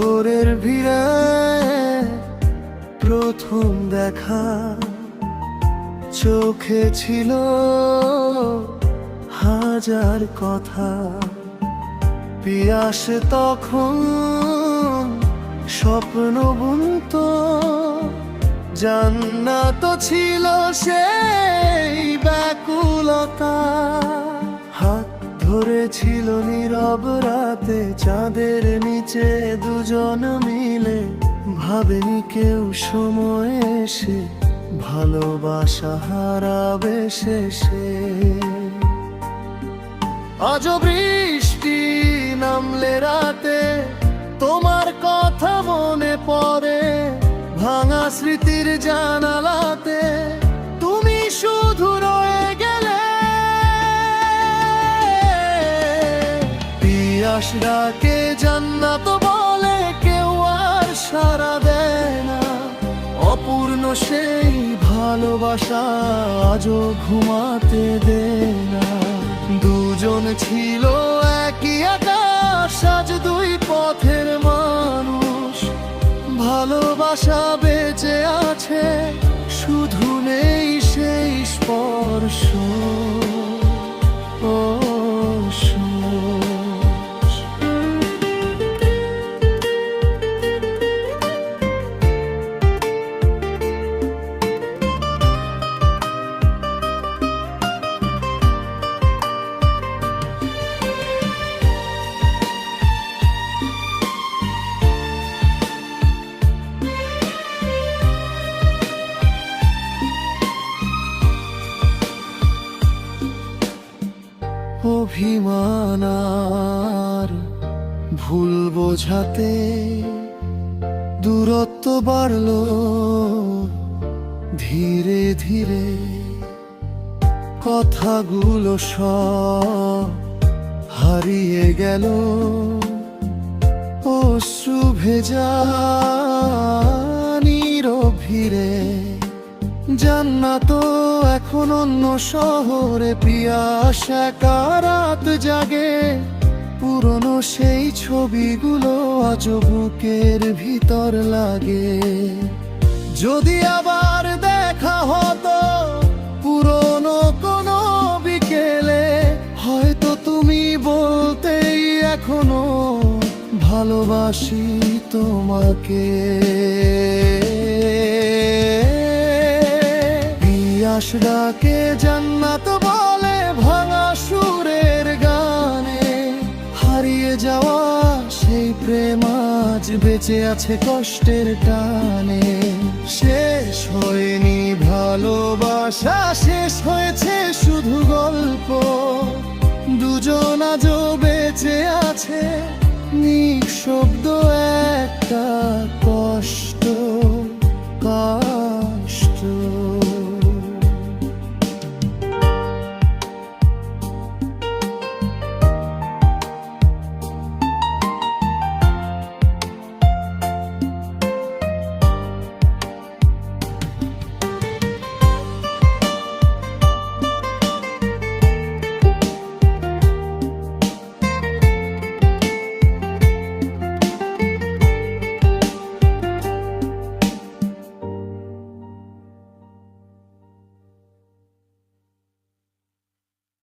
ভোরের ভিড়ে প্রথম দেখা, চোখে ছিল হাজার কথা। পিয়াসে তখন স্বপ্ন বুনত, জান্নাত ছিল সেই ব্যাকুলতা। হাত ধরেছিল নীরব রাতে চাঁদের নিচে দুজন মিলে, ভাবেনি কেউ সময় এসে ভালোবাসা হারাবে শেষে। আজ বৃষ্টি নামলে রাতে তোমার কথা মনে পড়ে, ভাঙা স্মৃতির জানালাতে তুমি শুধু রয়ে গেলে। পিয়াস ডাকে জান্নাত বলে, কেউ আর সাড়া দেয় না। অপূর্ণ সেই ভালোবাসা আজও ঘুমাতে দেয় না। দুজন ছিল একই আকাশ, আজ দুই পথের মানুষ। ভালোবাসা বেঁচে আছে, শুধু নেই সেই স্পর্শ। ও অভিমান আর ভুল বোঝাতে দূরত্ব বাড়লো ধীরে ধীরে। কথাগুলো সব হারিয়ে গেল অশ্রু ভেজা নীরব ভিড়ে। জান্নাত এখন অন্য শহরে, পিয়াস একা রাত জাগে। পুরনো সেই ছবিগুলো আজ বুকের ভিতর লাগে। যদি আবার দেখা হতো পুরনো কোনো বিকেলে, হয়তো তুমি বলতেই এখনো ভালোবাসি তোমাকে। পিয়াস ডাকে জান্নাত বলে, ভাঙা সুরের গানে। হারিয়ে যাওয়া সেই প্রেম আজ বেঁচে আছে কষ্টের টানে। শেষ হয়নি ভালোবাসা, শেষ হয়েছে শুধু গল্প। দুজন আজও বেঁচে আছে, নিঃশব্দ একটা কষ্ট।